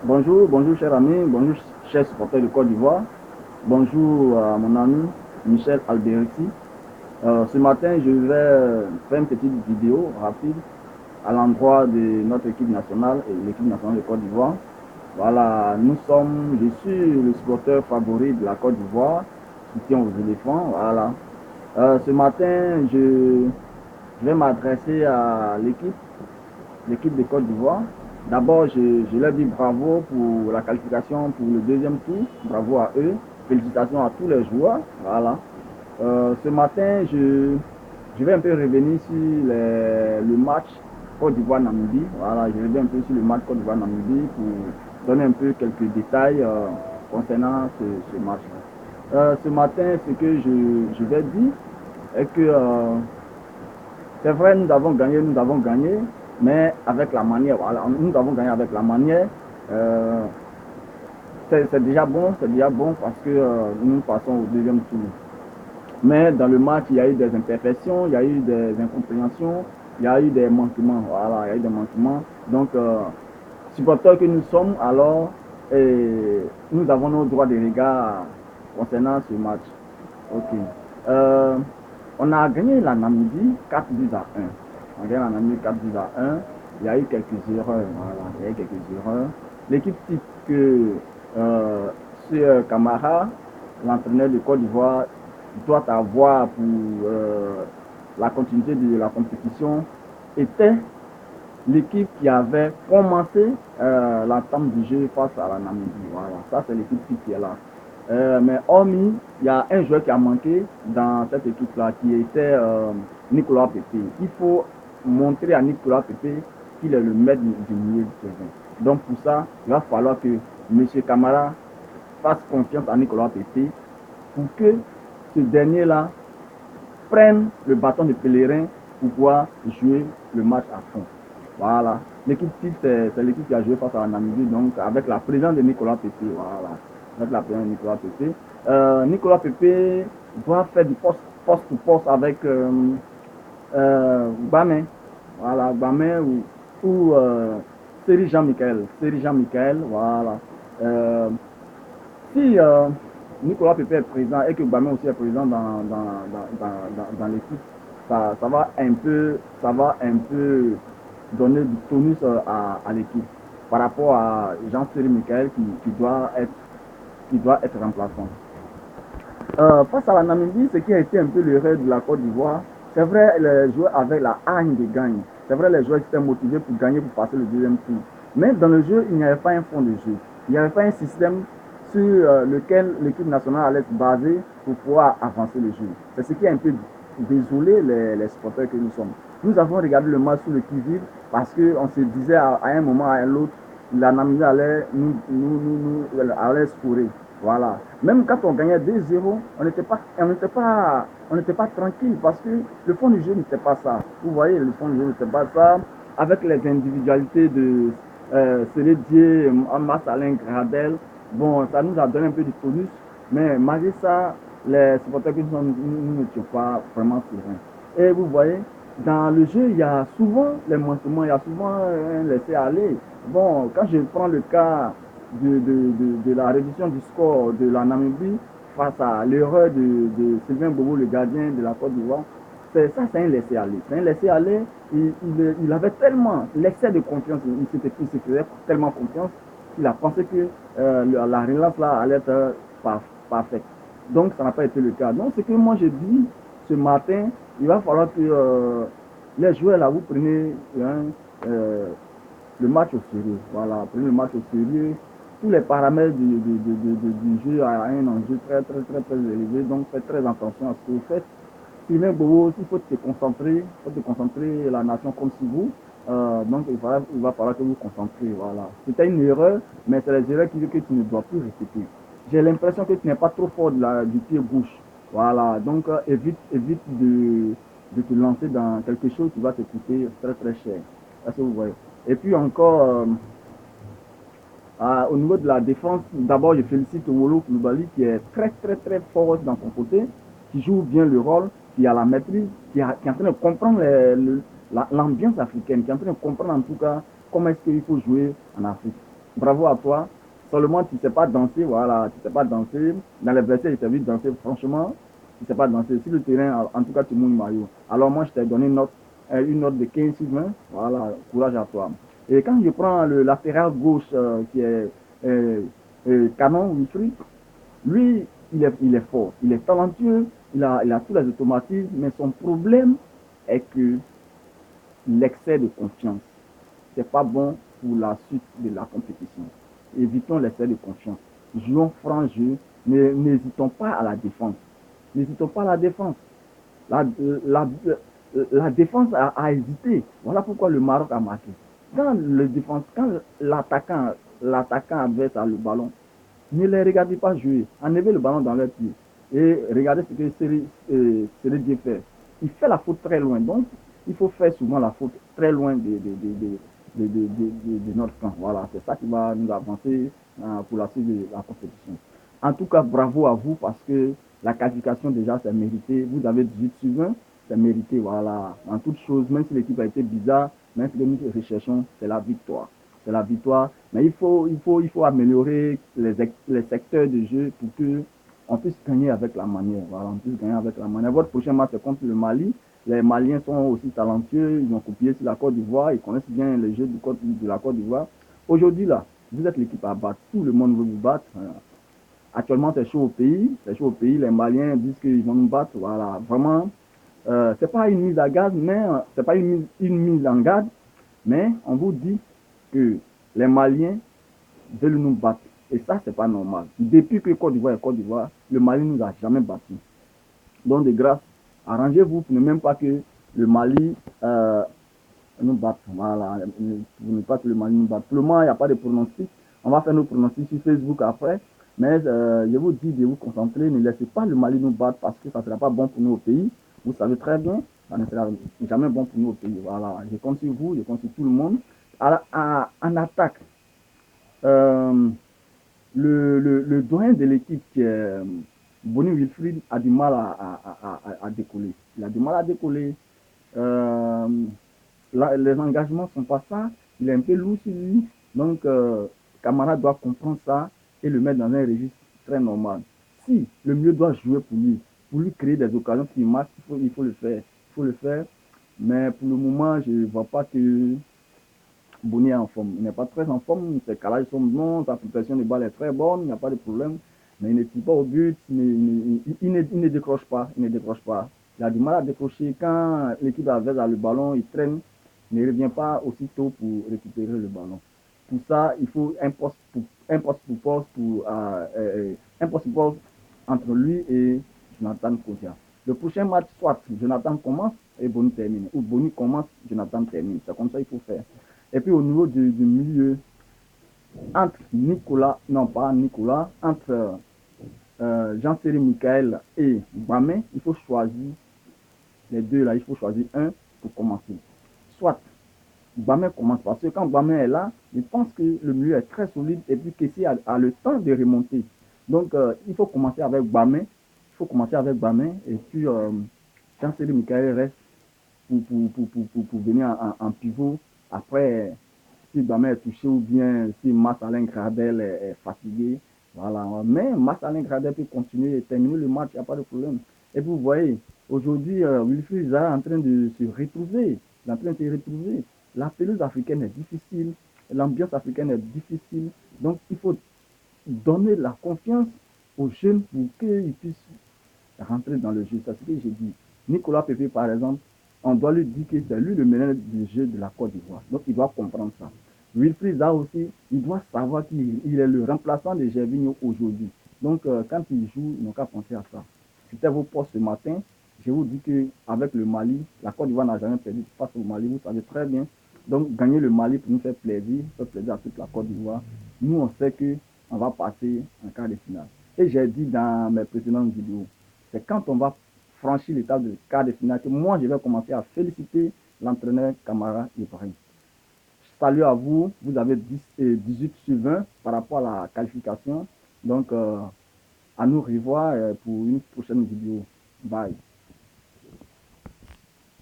Bonjour, bonjour cher ami, bonjour cher supporter de Côte d'Ivoire, bonjour à mon ami Michel Alberti. Ce matin, je vais faire une petite vidéo rapide à l'endroit de notre équipe nationale et l'équipe nationale de Côte d'Ivoire. Voilà, je suis le supporter favori de la Côte d'Ivoire, soutien aux éléphants. Voilà. Ce matin, je vais m'adresser à l'équipe de Côte d'Ivoire. D'abord, je leur dis bravo pour la qualification pour le deuxième tour. Bravo à eux. Félicitations à tous les joueurs. Voilà. Ce matin, je vais un peu revenir sur le match Côte d'Ivoire-Namibie. Voilà, je reviens un peu sur le match Côte d'Ivoire-Namibie pour donner un peu quelques détails concernant ce match-là. Ce matin, ce que je vais dire est que c'est vrai, nous avons gagné, mais avec la manière. Voilà, nous avons gagné avec la manière. Euh, c'est déjà bon parce que nous passons au deuxième tour. Mais dans le match, il y a eu des imperfections, il y a eu des incompréhensions, il y a eu des manquements. Voilà, il y a eu des manquements. Donc, supporters que nous sommes, alors, nous avons nos droits de regard concernant ce match. Ok. Euh, on a gagné la Namibie 4 buts à 1. On a gagné la Namibie 4 buts à 1. Il y a eu quelques erreurs. Voilà, il y a eu quelques erreurs. L'équipe type que ce Camara, l'entraîneur de Côte d'Ivoire, doit avoir pour la continuité de la compétition, était l'équipe qui avait commencé l'entame du jeu face à la Namibie. Voilà, ça c'est l'équipe qui est là. Mais hormis, il y a un joueur qui a manqué dans cette équipe-là, qui était Nicolas Pepe. Il faut montrer à Nicolas Pepe qu'il est le maître du milieu du terrain. Donc pour ça, il va falloir que M. Camara fasse confiance à Nicolas Pepe pour que ce dernier-là prenne le bâton de pèlerin pour pouvoir jouer le match à fond. Voilà. L'équipe type, c'est l'équipe qui a joué face à la Namibie, donc avec la présence de Nicolas Pepe. Voilà. Avec la présence de Nicolas Pepe. Nicolas Pepe doit faire du poste avec Bamin. Voilà, Bamin ou Seri Jean-Michel. Seri Jean-Michel, voilà. Euh, si Nicolas Pepe est présent et que Bamin aussi est présent dans l'équipe, ça va un peu donner du tonus à l'équipe par rapport à Jean-Cyril Michael qui doit être remplaçant. Face à la Namibie, ce qui a été un peu l'erreur de la Côte d'Ivoire, c'est vrai, les joueurs avaient la haine de gagner. C'est vrai, les joueurs étaient motivés pour gagner, pour passer le deuxième tour. Mais dans le jeu, il n'y avait pas un fond de jeu. Il n'y avait pas un système sur lequel l'équipe nationale allait se baser pour pouvoir avancer le jeu. C'est ce qui a un peu désolé les supporters que nous sommes. Nous avons regardé le match sur le qui-vive parce qu'on se disait à un moment à l'autre, la Namibie allait scorer. Voilà. Même quand on gagnait 2-0, on n'était pas tranquille parce que le fond du jeu n'était pas ça. Vous voyez, le fond du jeu n'était pas ça. Avec les individualités de Sélédier, Amas Alain Gradel, bon, ça nous a donné un peu de tonus, mais malgré ça, les supporters que nous n'étions pas vraiment sereins. Et vous voyez, dans le jeu, il y a souvent les manquements, il y a souvent un laisser-aller. Bon, quand je prends le cas de la réduction du score de la Namibie face à l'erreur de Sylvain Bobo, le gardien de la Côte d'Ivoire, c'est un laisser-aller. C'est un laisser-aller. Il avait tellement l'excès de confiance, il se faisait tellement confiance qu'il a pensé que la relance là allait être parfaite. Donc ça n'a pas été le cas. Donc ce que moi je dis ce matin, il va falloir que les joueurs là, vous prenez le match au sérieux. Voilà, prenez le match au sérieux. Tous les paramètres du jeu à un enjeu très élevé, donc faites très attention à ce que vous faites. Sylvain Bobo, il faut te concentrer la nation comme si vous. Donc il va falloir que vous vous concentrez. Voilà. C'était une erreur, mais c'est les erreurs que tu ne dois plus répéter. J'ai l'impression que tu n'es pas trop fort du pied gauche. Voilà, donc évite de te lancer dans quelque chose qui va te coûter très cher. Est-ce que vous voyez? Et puis encore, au niveau de la défense, d'abord je félicite Wolo Koulibaly qui est très fort dans son côté, qui joue bien le rôle, qui a la maîtrise, qui est en train de comprendre l'ambiance africaine, qui est en train de comprendre en tout cas comment est-ce qu'il faut jouer en Afrique. Bravo à toi. Seulement, tu ne sais pas danser, voilà, tu ne sais pas danser. Dans les versets, je t'ai vu danser, franchement, tu ne sais pas danser. Sur le terrain, en tout cas, tu mouilles maillot. Alors, moi, je t'ai donné une note de 15 sur 20. Voilà, courage à toi. Et quand je prends le latéral gauche qui est Canon Wilfried, lui, il est fort, il est talentueux, il a tous les automatismes, mais son problème est que l'excès de confiance. C'est pas bon pour la suite de la compétition. Évitons l'excès de confiance. Jouons franc jeu, n'hésitons pas à la défense. N'hésitons pas à la défense. La, la, la défense a hésité. Voilà pourquoi le Maroc a marqué. Quand l'attaquant adverse a le ballon, ne les regardez pas jouer. Enlevez le ballon dans leur pied. Et regardez ce que Sérédier fait. Il fait la faute très loin. Donc, il faut faire souvent la faute très loin de notre camp. Voilà, c'est ça qui va nous avancer pour la suite de la compétition. En tout cas, bravo à vous parce que la qualification déjà, c'est mérité. Vous avez 18 sur 20, c'est mérité. Voilà, en toute chose, même si l'équipe a été bizarre, même si nous recherchons, c'est la victoire. C'est la victoire. Mais il faut améliorer les secteurs de jeu pour que on puisse gagner avec la manière. Voilà, on puisse gagner avec la manière. Votre prochain match est contre le Mali. Les Maliens sont aussi talentueux. Ils ont copié sur la Côte d'Ivoire. Ils connaissent bien le jeu de la Côte d'Ivoire. Aujourd'hui, là, vous êtes l'équipe à battre. Tout le monde veut vous battre. Actuellement, c'est chaud au pays. C'est chaud au pays. Les Maliens disent qu'ils vont nous battre. Voilà, vraiment. C'est pas une mise à garde, mais c'est pas une mise en garde, mais on vous dit que les Maliens veulent nous battre. Et ça, c'est pas normal. Depuis que Côte d'Ivoire est Côte d'Ivoire, le Mali nous a jamais battus. Donc, de grâce, arrangez-vous pour ne même pas que le Mali nous batte. Voilà, pour ne pas que le Mali nous batte. Pour le moment, il n'y a pas de pronostic. On va faire nos pronostics sur Facebook après. Mais je vous dis de vous concentrer. Ne laissez pas le Mali nous battre parce que ça ne sera pas bon pour nous au pays. Vous savez très bien, ça ne sera jamais bon pour nous au pays. Voilà, je compte sur vous, je compte sur tout le monde. En attaque, euh, le doyen de l'équipe qui est Bonny Wilfried a du mal à décoller. Il a du mal à décoller. Euh, les engagements ne sont pas ça. Il est un peu lourd sur lui. Donc, Camara doit comprendre ça et le mettre dans un registre très normal. Si le mieux doit jouer pour lui créer des occasions qui marquent, il faut le faire. Il faut le faire. Mais pour le moment, je ne vois pas que Bonny est en forme. Il n'est pas très en forme. Ses calages sont bons. Sa protection de balle est très bonne. Il n'y a pas de problème. Mais il ne tire pas au but. Il ne décroche pas. Il ne décroche pas. Il a du mal à décrocher. Quand l'équipe adverse a le ballon, il traîne. Il ne revient pas aussitôt pour récupérer le ballon. Pour ça, il faut un poste entre lui et Jonathan Kodia. Le prochain match, soit Jonathan commence et Bonny termine. Ou Bonny commence, Jonathan termine. C'est comme ça qu'il faut faire. Et puis au niveau du milieu, entre Nicolas, non pas Nicolas, entre Jean-Céry Michael et Gbamé, il faut choisir les deux là, il faut choisir un pour commencer. Soit Gbamé commence parce que quand Gbamé est là, je pense que le milieu est très solide et puis Kessie a le temps de remonter. Donc il faut commencer avec Gbamé, et puis Jean-Céry Michael reste pour venir en pivot. Après, si Gbamé est touché ou bien si Alain Gradel est fatigué. Voilà. Mais Alain Gradel peut continuer et terminer le match, il n'y a pas de problème. Et puis vous voyez, aujourd'hui, Wilfried Zaha est en train de se retrouver. Il est en train de se retrouver. La pelouse africaine est difficile, l'ambiance africaine est difficile. Donc il faut donner la confiance aux jeunes pour qu'ils puissent rentrer dans le jeu. C'est ce que j'ai dit. Nicolas Pepe, par exemple, on doit lui dire que c'est lui le meneur du jeu de la Côte d'Ivoire. Donc il doit comprendre ça. Wilfried Zaha aussi, il doit savoir qu'il est le remplaçant de Gervinho aujourd'hui. Donc quand il joue, il n'a qu'à penser à ça. C'était vos postes ce matin. Je vous dis qu'avec le Mali, la Côte d'Ivoire n'a jamais perdu face au Mali, vous savez très bien. Donc gagner le Mali pour nous faire plaisir à toute la Côte d'Ivoire. Nous, on sait qu'on va passer en quart de finale. Et j'ai dit dans mes précédentes vidéos, c'est quand on va franchir l'étape de quart de finale que moi, je vais commencer à féliciter l'entraîneur Camara Ibrahim. Salut à vous, vous avez 18 sur 20 par rapport à la qualification. Donc, à nous revoir pour une prochaine vidéo. Bye.